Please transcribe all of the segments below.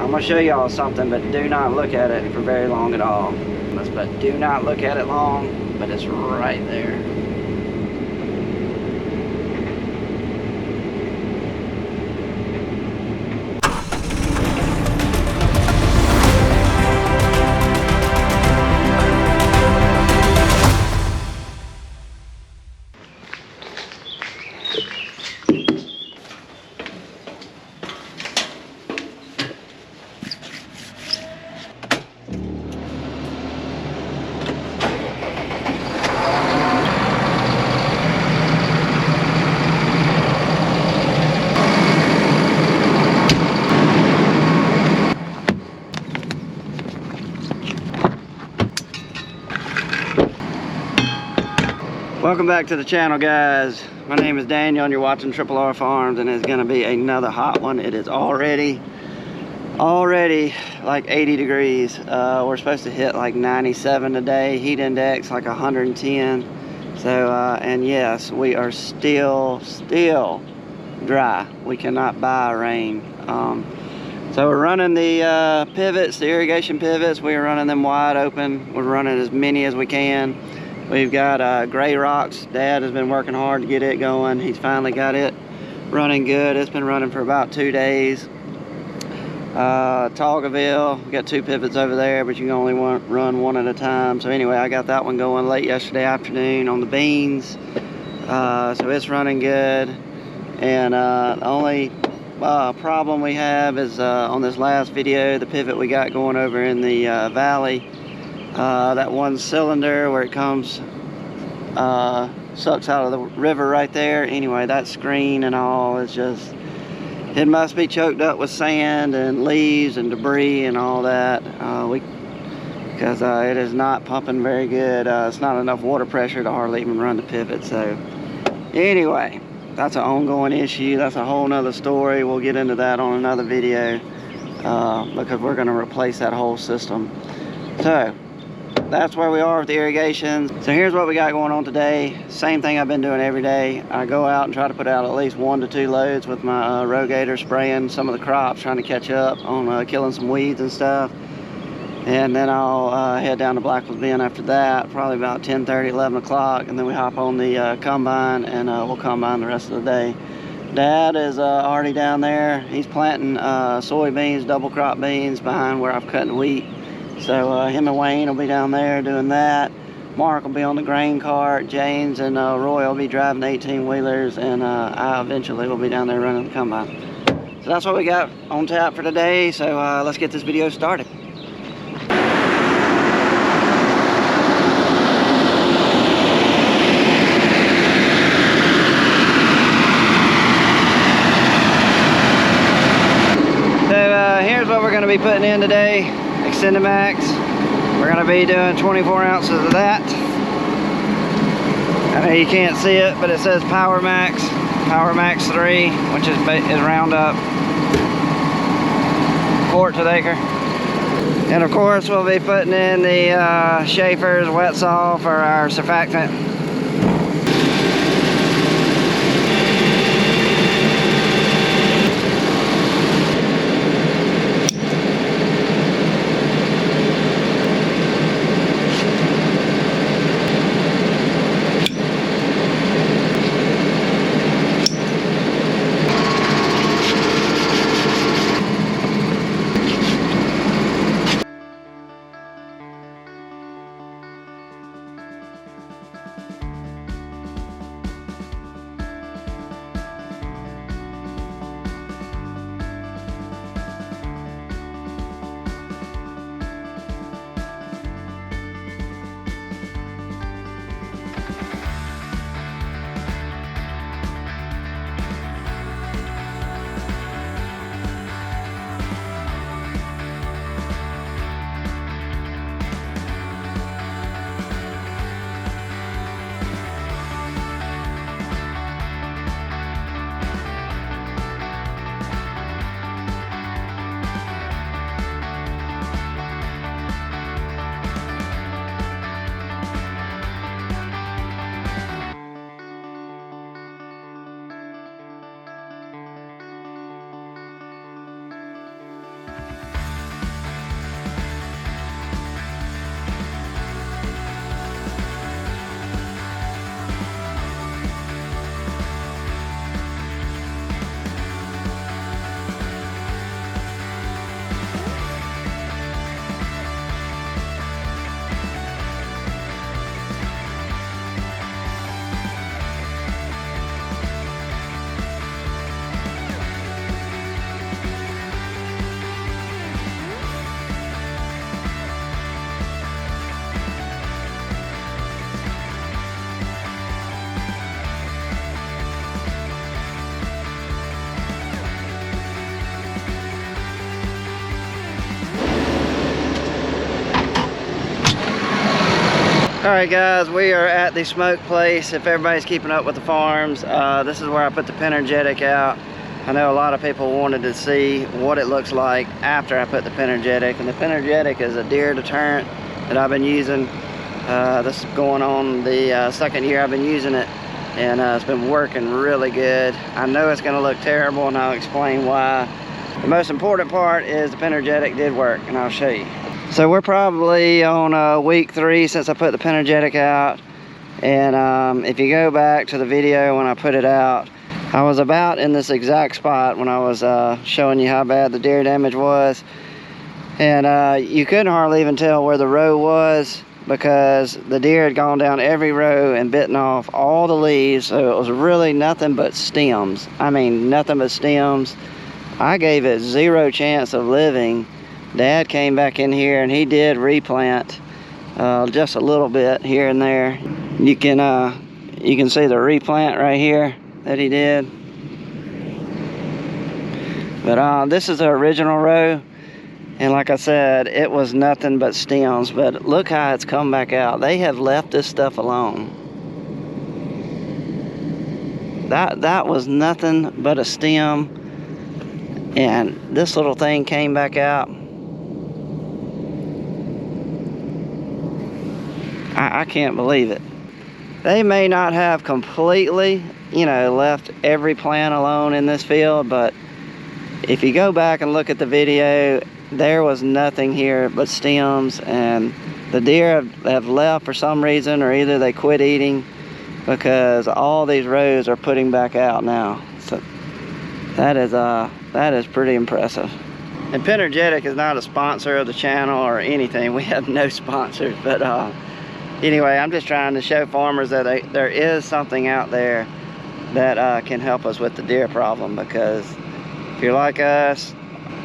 I'm gonna show y'all something, but do not look at it for very long at all. But do not look at it long, but it's right there. Welcome back to the channel, guys. My name is Daniel and you're watching Triple R Farms, and it's gonna be another hot one. It is already like 80 degrees. We're supposed to hit like 97 today, heat index like 110. So and yes, we are still dry. We cannot buy rain. So we're running the pivots, the irrigation pivots. We're running them wide open. We're running as many as we can. We've got gray rocks. Dad has been working hard to get it going. He's finally got it running good. It's been running for about 2 days. Toggerville, we got 2 pivots over there, but you can only run one at a time. So anyway, I got that one going late yesterday afternoon on the beans. So it's running good. And the only problem we have is on this last video, the pivot we got going over in the valley. That one cylinder where it comes sucks out of the river right there. Anyway, that screen and all is just, it must be choked up with sand and leaves and debris and all that, because it is not pumping very good. It's not enough water pressure to hardly even run the pivot. So anyway, that's an ongoing issue. That's a whole nother story. We'll get into that on another video, because we're going to replace that whole system. So that's where we are with the irrigation. So here's what we got going on today. Same thing I've been doing every day. I go out and try to put out at least 1 to 2 loads with my rogator, spraying some of the crops, trying to catch up on killing some weeds and stuff. And then I'll head down to Blackwell's Bend after that, probably about 10:30, 11 o'clock. And then we hop on the combine and we'll combine the rest of the day. Dad is already down there. He's planting soybeans, double crop beans behind where I've cut the wheat. So him and Wayne will be down there doing that. Mark will be on the grain cart. James and Roy will be driving 18-wheelers, and I eventually will be down there running the combine. So that's what we got on tap for today. So let's get this video started. So here's what we're going to be putting in today. Extendamax. We're going to be doing 24 ounces of that. I know you can't see it, but it says Power Max 3, which is Roundup, quart to the acre. And of course, we'll be putting in the Schaefer's wet saw for our surfactant. Alright guys, we are at the smoke place. If everybody's keeping up with the farms, this is where I put the Penergetic out. I know a lot of people wanted to see what it looks like after I put the Penergetic, and the Penergetic is a deer deterrent that I've been using. This is going on the second year I've been using it, and it's been working really good. I know it's going to look terrible, and I'll explain why. The most important part is the Penergetic did work, and I'll show you. So we're probably on week 3 since I put the Penergetic out, and if you go back to the video when I put it out, I was about in this exact spot when I was showing you how bad the deer damage was, and you couldn't hardly even tell where the row was because the deer had gone down every row and bitten off all the leaves, so it was really nothing but stems. I mean, nothing but stems. I gave it zero chance of living. Dad came back in here and he did replant just a little bit here and there. You can see the replant right here that he did. But this is the original row, and like I said, it was nothing but stems. But look how it's come back out. They have left this stuff alone. That was nothing but a stem, and this little thing came back out. I can't believe it. They may not have completely, left every plant alone in this field, but if you go back and look at the video, there was nothing here but stems, and the deer have left for some reason, or either they quit eating, because all these rows are putting back out now. So that is pretty impressive. And Penergetic is not a sponsor of the channel or anything. We have no sponsors, but anyway, I'm just trying to show farmers that there is something out there that can help us with the deer problem, because if you're like us,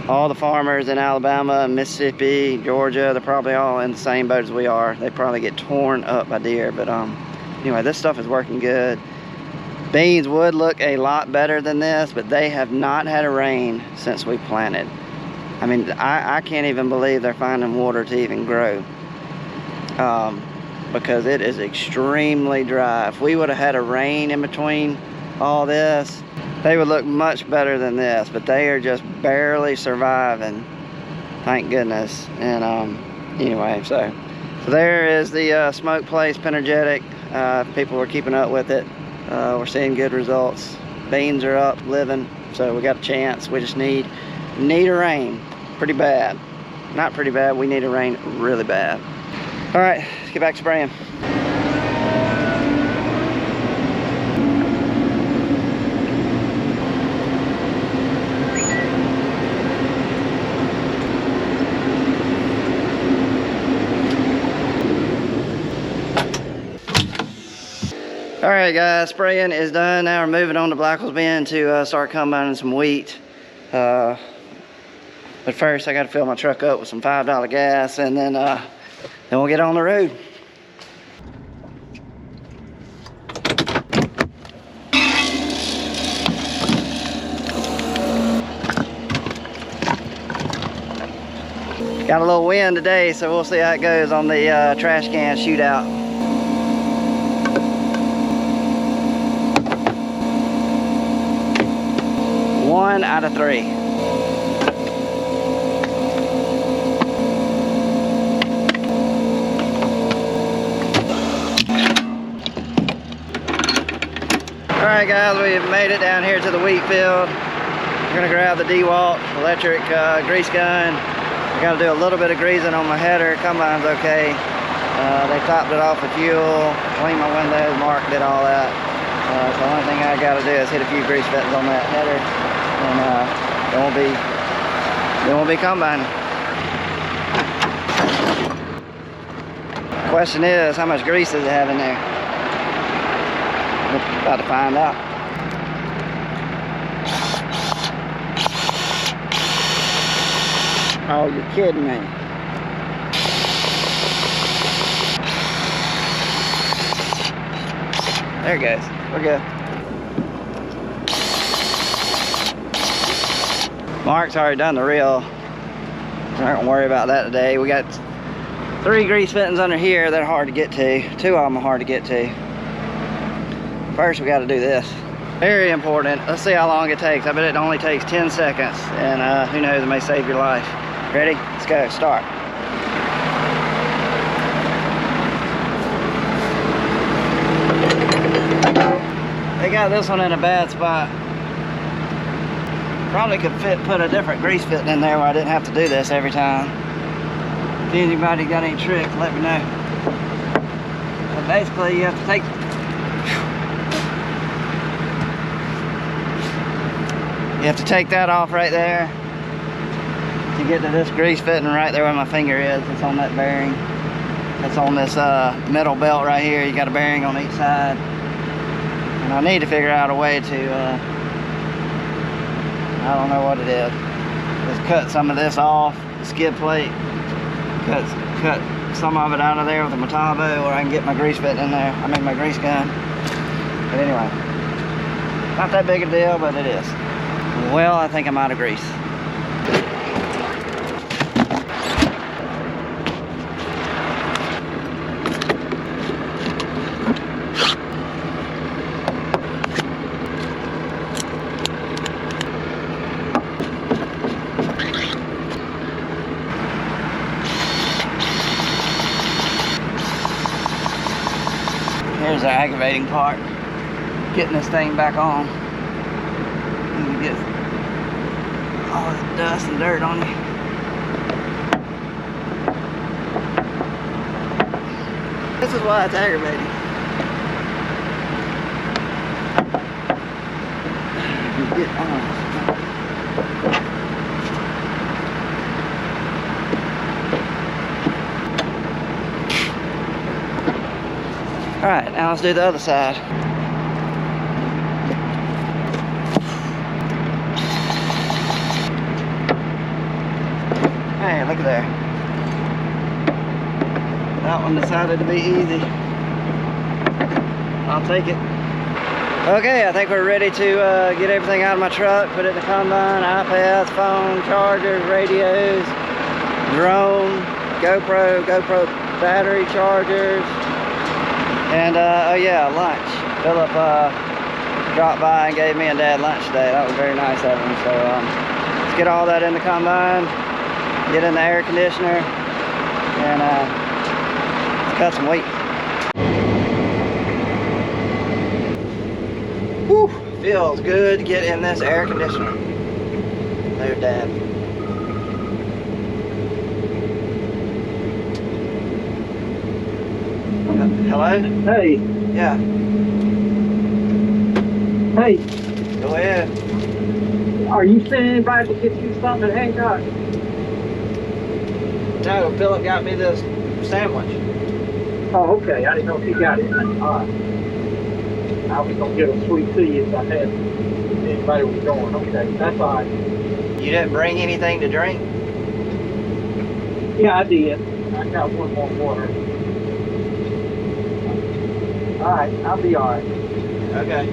all the farmers in Alabama, Mississippi, Georgia, they're probably all in the same boat as we are. They probably get torn up by deer, but anyway, this stuff is working good. Beans would look a lot better than this, but they have not had a rain since we planted. I mean, I can't even believe they're finding water to even grow. Because it is extremely dry. If we would have had a rain in between all this, they would look much better than this, but they are just barely surviving, thank goodness. And anyway, so there is the smoke place Penergetic. People were keeping up with it. We're seeing good results. Beans are up, living, so we got a chance. We just need a rain pretty bad. Not pretty bad, we need a rain really bad. All right, let's get back to spraying. All right, guys, spraying is done. Now we're moving on to Blackwell's Bend to start combining some wheat. But first, I got to fill my truck up with some $5 gas, and then we'll get on the road. Got a little wind today, so we'll see how it goes on the trash can shootout. One out of 3. Alright guys, we've made it down here to the wheat field. We're going to grab the DeWalt electric grease gun. I got to do a little bit of greasing on my header. Combine's okay. They topped it off with fuel, cleaned my windows, Mark did all that. So the only thing I got to do is hit a few grease buttons on that header, and then we'll be combining. Question is, how much grease does it have in there? We're about to find out. Oh, you're kidding me. There it goes. We're good. Mark's already done the reel. We're not gonna worry about that today. We got 3 grease fittings under here that are hard to get to. 2 of them are hard to get to. First we got to do this. Very important. Let's see how long it takes. I bet it only takes 10 seconds, and who knows, it may save your life. Ready? Let's go. Start. They got this one in a bad spot. Probably could put a different grease fitting in there where I didn't have to do this every time. If anybody got any tricks, let me know. But basically, you have to take that off right there to get to this grease fitting right there where my finger is. It's on that bearing. It's on this metal belt right here. You got a bearing on each side. And I need to figure out a way to, I don't know what it is. Just cut some of this off, the skid plate. Cut some of it out of there with a Metabo, or I can get my grease fitting in there. I mean my grease gun. But anyway, not that big a deal, but it is. Well, I think I'm out of grease. Here's the aggravating part, getting this thing back on. And you get all this dust and dirt on you. This is why it's aggravating. You get on. Alright, now let's do the other side. Hey, look at there. That one decided to be easy. I'll take it. Okay, I think we're ready to get everything out of my truck, put it in the combine, iPads, phone, chargers, radios, drone, GoPro battery chargers. And oh yeah, lunch. Philip dropped by and gave me and Dad lunch today. That was very nice of him. So let's get all that in the combine, get in the air conditioner, and let's cut some wheat. Whew, feels good to get in this air conditioner. There, Dad. Hello? Hey. Yeah. Hey. Go ahead. Are you sending anybody to get you something at Hancock? No, Philip got me this sandwich. Oh, okay. I didn't know if he got it. Alright. I was gonna get a sweet tea if I had anybody was going. Okay, that's alright. You didn't bring anything to drink? Yeah, I did. I got one more water. Alright, I'll be alright. Okay.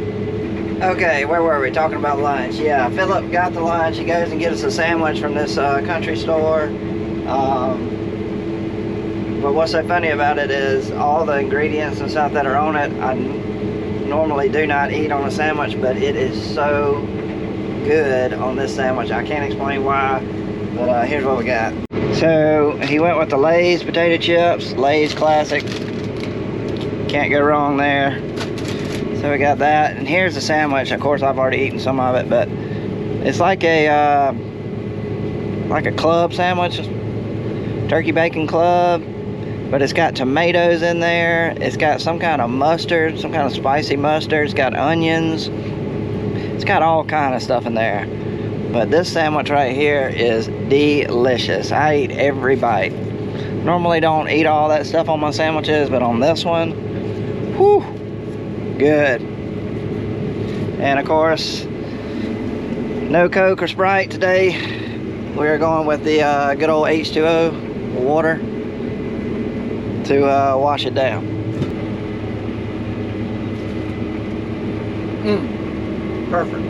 Okay, where were we? Talking about lunch. Yeah, Philip got the lunch. He goes and gets us a sandwich from this country store. But what's so funny about it is all the ingredients and stuff that are on it, I normally do not eat on a sandwich, but it is so good on this sandwich. I can't explain why, but here's what we got. So he went with the Lay's potato chips, Lay's classic. Can't go wrong there. So we got that, and here's the sandwich. Of course, I've already eaten some of it, but it's like a club sandwich, turkey bacon club, but it's got tomatoes in there. It's got some kind of mustard, some kind of spicy mustard. It's got onions. It's got all kind of stuff in there. But this sandwich right here is delicious. I eat every bite. Normally don't eat all that stuff on my sandwiches, but on this one, whew, good. And of course, no Coke or Sprite today. We're going with the good old H2O water to wash it down. Perfect.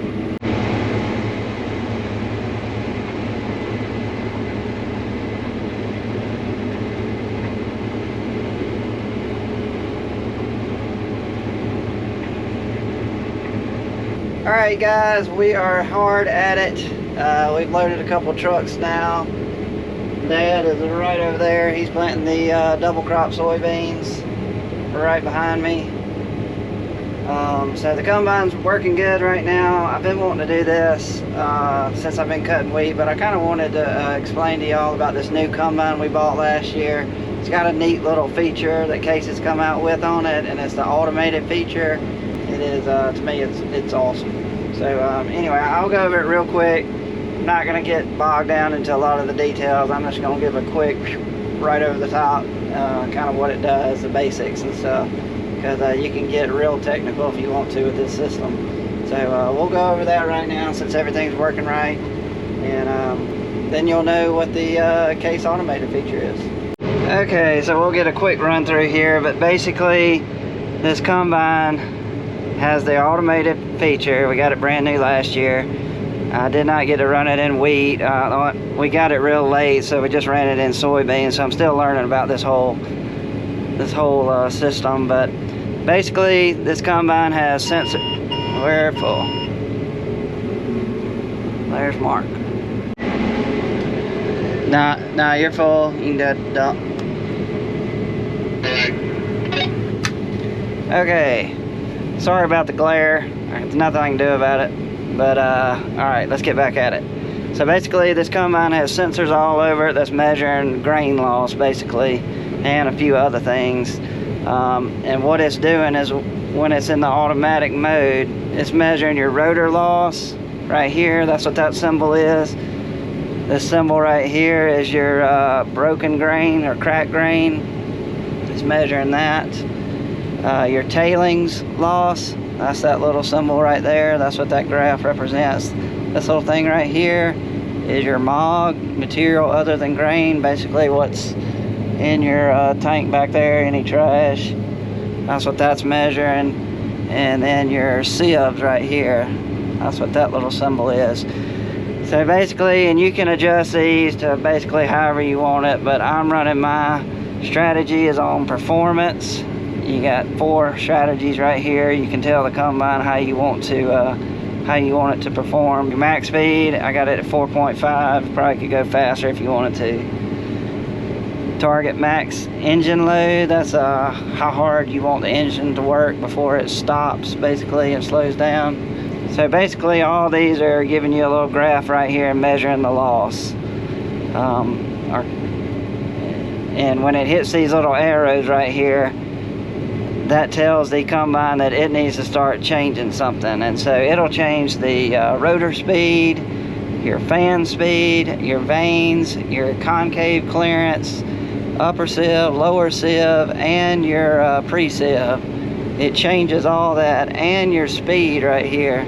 Alright guys, we are hard at it. We've loaded a couple trucks now. Dad is right over there. He's planting the double crop soybeans right behind me. So the combine's working good right now. I've been wanting to do this since I've been cutting wheat, but I kind of wanted to explain to y'all about this new combine we bought last year. It's got a neat little feature that Case has come out with on it, and it's the automated feature. It is, to me, it's awesome. So anyway, I'll go over it real quick. I'm not going to get bogged down into a lot of the details. I'm just going to give a quick right over the top, kind of what it does, the basics and stuff, because you can get real technical if you want to with this system. So we'll go over that right now since everything's working right, and then you'll know what the Case automated feature is. Okay, so we'll get a quick run through here, but basically this combine has the automated feature. We got it brand new last year. I did not get to run it in wheat. We got it real late, so we just ran it in soybeans. So I'm still learning about this whole system. But basically, this combine has sensor. We're full. There's Mark. Nah, you're full. You can dump. Okay. Sorry about the glare. There's nothing I can do about it. But alright, let's get back at it. So basically this combine has sensors all over it that's measuring grain loss basically, and a few other things. And what it's doing is when it's in the automatic mode, it's measuring your rotor loss right here. That's what that symbol is. This symbol right here is your broken grain or cracked grain. It's measuring that. Your tailings loss, that's that little symbol right there. That's what that graph represents. This little thing right here is your MOG, material other than grain, basically what's in your tank back there, any trash. That's what that's measuring. And then your sieves right here, that's what that little symbol is. So basically, and you can adjust these to basically however you want it, but I'm running my strategy is on performance. You got 4 strategies right here. You can tell the combine how you want it to perform. Your max speed, I got it at 4.5. Probably could go faster if you wanted to. Target max engine load, that's how hard you want the engine to work before it stops basically and slows down. So basically all these are giving you a little graph right here measuring the loss. And when it hits these little arrows right here, that tells the combine that it needs to start changing something. And so it'll change the rotor speed, your fan speed, your vanes, your concave clearance, upper sieve, lower sieve, and your pre-sieve. It changes all that, and your speed right here.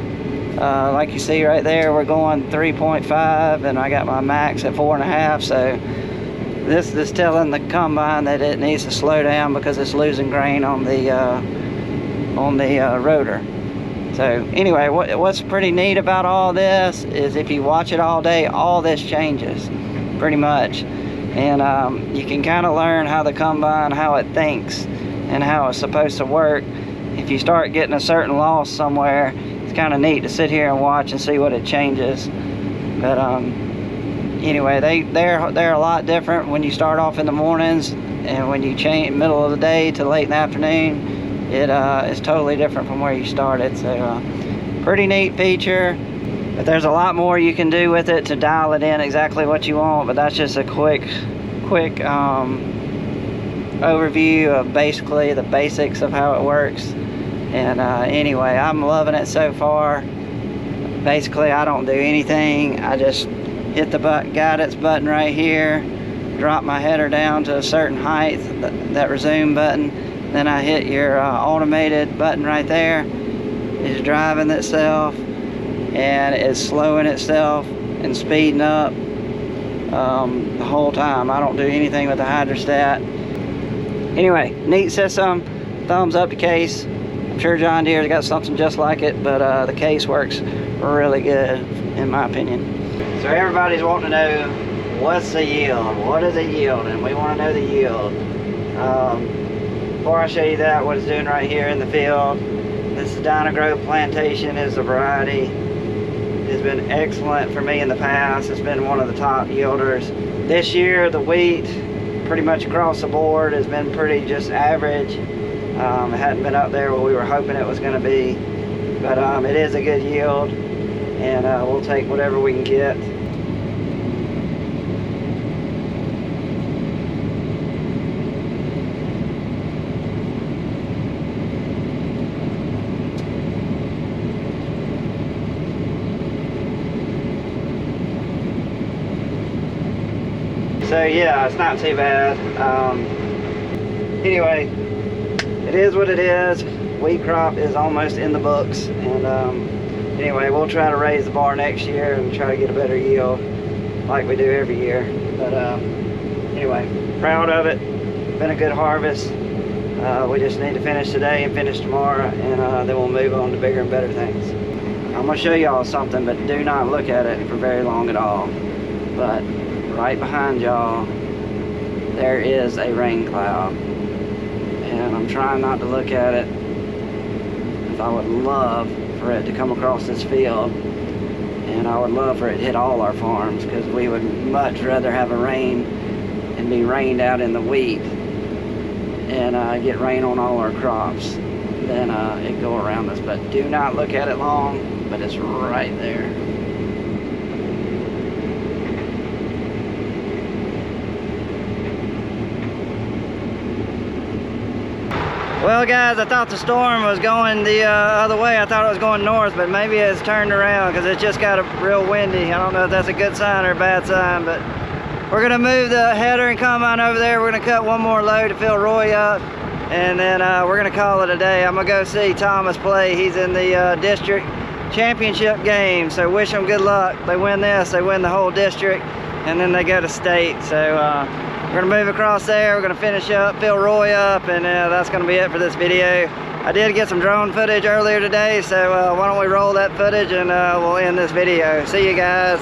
Like you see right there, we're going 3.5, and I got my max at 4.5. So this is telling the combine that it needs to slow down because it's losing grain on the rotor. So anyway, what's pretty neat about all this is if you watch it all day, all this changes pretty much. And you can kind of learn how the combine, how it thinks and how it's supposed to work. If you start getting a certain loss somewhere, it's kind of neat to sit here and watch and see what it changes. But anyway, they're a lot different when you start off in the mornings, and when you change middle of the day to late in the afternoon, it is totally different from where you started. So pretty neat feature, but there's a lot more you can do with it to dial it in exactly what you want. But that's just a quick overview of basically the basics of how it works. And anyway, I'm loving it so far. Basically, I don't do anything. I just hit the guidance button right here, drop my header down to a certain height, that resume button, then I hit your automated button right there. It's driving itself, and it's slowing itself and speeding up the whole time. I don't do anything with the hydrostat. Anyway, neat system. Thumbs up to Case. I'm sure John Deere's got something just like it, but the Case works really good in my opinion. So everybody's wanting to know, what's the yield? What is it yielding? We want to know the yield. Before I show you that, what it's doing right here in the field, This Grove Plantation is a variety. It's been excellent for me in the past. It's been one of the top yielders. This year, the wheat, pretty much across the board, has been pretty just average. It hadn't been up there where we were hoping it was going to be, but it is a good yield, and we'll take whatever we can get. So yeah, it's not too bad. Anyway, it is what it is. Wheat crop is almost in the books, and anyway, we'll try to raise the bar next year and try to get a better yield like we do every year. But anyway, proud of it. Been a good harvest. We just need to finish today and finish tomorrow, and then we'll move on to bigger and better things. I'm gonna show y'all something, but do not look at it for very long at all. But right behind y'all, there is a rain cloud, and I'm trying not to look at it, because I would love for it to come across this field, and I would love for it to hit all our farms, because we would much rather have a rain and be rained out in the wheat and get rain on all our crops than it go around us. But do not look at it long, but it's right there. Well guys, I thought the storm was going the other way. I thought it was going north, but maybe it's turned around because it just got real windy. I don't know if that's a good sign or a bad sign, but we're gonna move the header and combine over there. We're gonna cut one more load to fill Roy up, and then we're gonna call it a day. I'm gonna go see Thomas play. He's in the district championship game, so wish him good luck. They win this, they win the whole district, and then they go to state. So we're gonna move across there, we're gonna finish up, fill Roy up, and that's gonna be it for this video. I did get some drone footage earlier today, so why don't we roll that footage and we'll end this video. See you guys.